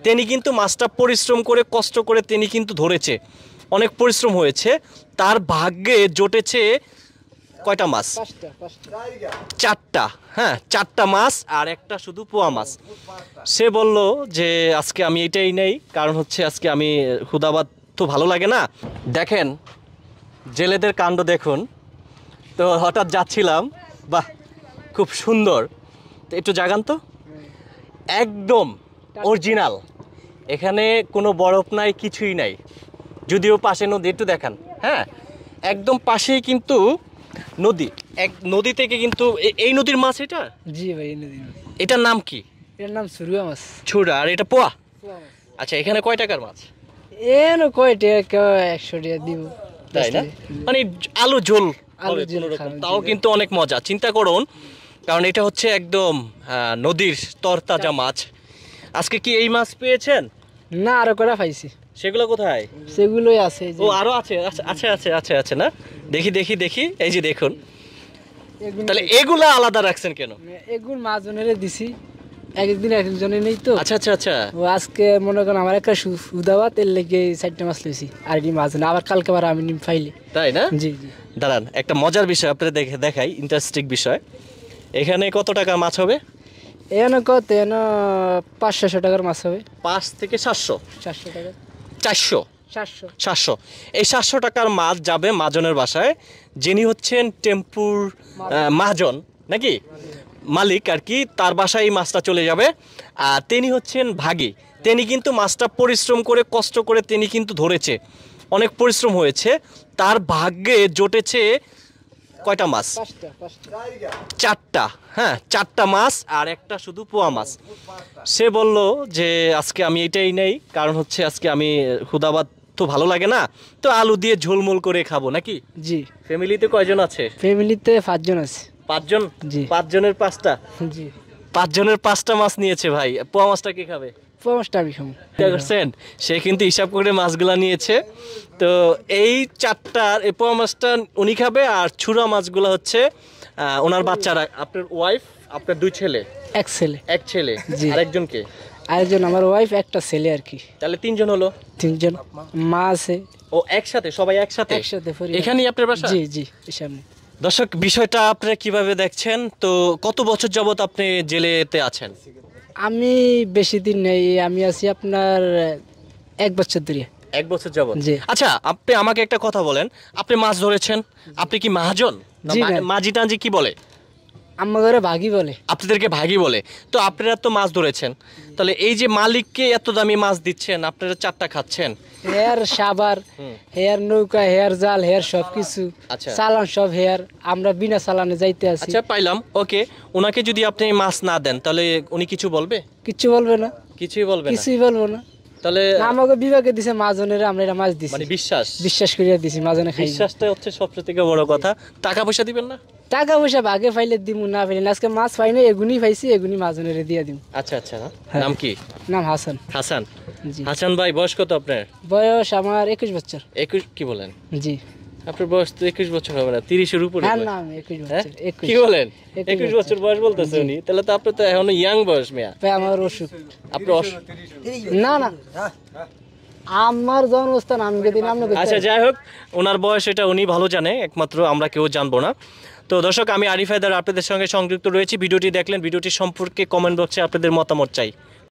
তিনি কিন্তু মাছটা পরিশ্রম করে কষ্ট করে তিনি কিন্তু ধরেছে, অনেক পরিশ্রম হয়েছে, তার ভাগ্যে জুটেছে কয়টা মাছ? চারটা। হ্যাঁ, চারটা মাছ আর একটা শুধু পোয়া মাছ। সে বলল যে আজকে আমি এটাই নেই, কারণ হচ্ছে আজকে আমি ক্ষুধাবাদ তো ভালো লাগে না। দেখেন জেলেদের কাণ্ড দেখুন। তো হঠাৎ যাচ্ছিলাম, বাহ খুব সুন্দর, তো একটু জাগান তো, একদম অরিজিনাল, এখানে কোনো বরফ নাই, কিছুই নাই, যদিও পাশে নদী, একটু দেখান। হ্যাঁ, একদম পাশেই কিন্তু নদী, এক নদী থেকে কিন্তু এই নদীর মাছ এটা। জি ভাই, এই নদীর মাছ। এটার নাম কি? এর নাম সুরুয়া মাছ। ছুরা, আর এটা পোয়া। আচ্ছা, এখানে কয় টাকার মাছ? এন কয় টাকা? 100 টাকা দিব। তাই না? মানে আলু ঝোল তাও কিন্তু অনেক মজা। চিন্তা করুন, কারণ এটা হচ্ছে একদম নদীর তরতাজা মাছ। আজকে কি এই মাছ পেয়েছেন? না, আরো কটা পাইছি। সেগুলো কোথায়? সেগুলোই আছে। ও আরো আছে, আছে আছে আছে আছে না? দেখি দেখি দেখি, এই যে দেখুন। তাহলে এগুলা আলাদা রাখছেন কেন? এগুলো মাজনেরে দিছি, একদিন একজনে নেই তো। আচ্ছা আচ্ছা আচ্ছা। ও আজকে মনে করেন আমার একটা সুদাবাত, এর লেগে 4টা মাছ লইছি, আর এটি মাজনে আবার কালকে আবার আমি নিম ফাইলি। তাই না? জি জি। দাঁড়ান, একটা মজার বিষয় আপনাদের দেখাই, ইন্টারেস্টিং বিষয়। এখানে কত টাকা মাছ হবে? এখানে কত? এন 500 টাকার মাছ হবে। 5 থেকে 700? 400 টাকা। 400? 700। 700। এই 700 টাকার মাছ যাবে মহাজনের বাসায়, যিনি হচ্ছেন টেম্পুর মহাজন নাকি মালিক আর কি, তার বাসায় এই মাছটা চলে যাবে। আর তিনি হচ্ছেন ভাগী, তিনি কিন্তু মাছটা পরিশ্রম করে কষ্ট করে তিনি কিন্তু ধরেছে, অনেক পরিশ্রম হয়েছে, তার ভাগ্যে জুটেছে কয়টা মাছ? চারটা। হ্যাঁ, চারটা মাছ আর একটা শুধু পোয়া মাছ। সে বলল যে আজকে আমি এটাই নেই, কারণ হচ্ছে আজকে আমি ক্ষুধাবাদ তো ভালো লাগে না, তো আলু দিয়ে ঝোলমোল করে খাবো নাকি। জি। ফ্যামিলিতে কয়জন আছে? ফ্যামিলিতে 5 জন আছে। 5 জন? জি। 5 জনের 5টা? জি। 5 জনের 5টা মাছ নিয়েছে ভাই। পোয়া মাছটা কে খাবে? পোয়া মাছটা আমি খাবো। করছেন, সে কিন্তু হিসাব করে মাছগুলা নিয়েছে। তো এই চারটার এই পোয়া মাছটা উনি খাবে, আর ছুরা মাছগুলো হচ্ছে ওনার বাচ্চারা। আপনার ওয়াইফ, আপনার 2 ছেলে? এক ছেলে। এক ছেলে। আরেকজনকে? আরেকজন আমার ওয়াইফ, একটা ছেলে আর কি। তাহলে 3 জন হলো। 3 জন। মা আছে। ও একসাথে, সবাই একসাথে? একসাথে। এখানেই আপনার বাসা? জি জি, সামনে। দর্শক, বিষয়টা আপনারা কিভাবে দেখছেন? তো কত বছর যাবত আপনি জেলেতে আছেন? আমি বেশি দিন নেই, আমি আছি আপনার 1 বছর ধরে। 1 বছর যাবত? জি। আচ্ছা, আপনি আমাকে একটা কথা বলেন, আপনি মাছ ধরেছেন, আপনি কি মহাজন? জি না। মাঝি টাজি কি বলে? আমার ঘরে ভাগি বলে। আপনাদেরকে ভাগি বলে। তো আপনারা তো মাছ ধরেছেন, তাহলে এই যে মালিককে এত দামি মাছ দিচ্ছেন, আপনারা 4টা খাচ্ছেন, হেয়ার সাবার, হেয়ার নৌকা, হেয়ার জাল, হেয়ার সবকিছু, চালান সব হেয়ার, আমরা বিনা চালানে যাইতে আছি। আচ্ছা, পাইলাম, ওকে। ওনাকে যদি আপনি মাছ না দেন, তাহলে উনি কিছু বলবে? কিছু বলবে না। কিছুই বলবে না? কিছুই বলবো না। তাহলে আমাকে বিভাগে দিছে মাজনের, আমরা এটা মাছ দিছি, মানে বিশ্বাস করিয়া দিছি, মাজনে খাই। বিশ্বাসটা হচ্ছে সবচেয়ে থেকে বড় কথা। টাকা পয়সা দিবেন না? টাকা পয়সা ভাগে পাইলে দিমু, না পাইলে না। আজকে মাছ পাই না, এগুনি পাইছি, এগুনি মাজনের দিয়ে দিমু। আচ্ছা আচ্ছা। নাম কি? নাম হাসান। হাসান। জি। হাসান ভাই, বয়স কত আপনার? বয়স আমার 21 বছর। 21? কি বলেন? জি। আপনার বয়স তো 21 বছর হবে না, 30-এর উপরে। হ্যাঁ, না, 21 বছর। কি বলেন? 21 বছর বয়স বলতেছে উনি, তাহলে তো আপনি তো এখনো ইয়াং বয়স মিয়া। ভাই আমার অসুখ। আপনার না না, আমার জন্মস্থান আমি যদি নাম। আচ্ছা, যাই হোক, ওনার বয়স এটা উনি ভালো জানে, একমাত্র আমরা কেউ জানবো না। তো দর্শক, আমি আরিফ হায়দার আপনাদের সঙ্গে সংযুক্ত রয়েছি। ভিডিওটি দেখলেন, ভিডিওটি সম্পর্কে কমেন্ট বক্সে আপনাদের মতামত চাই।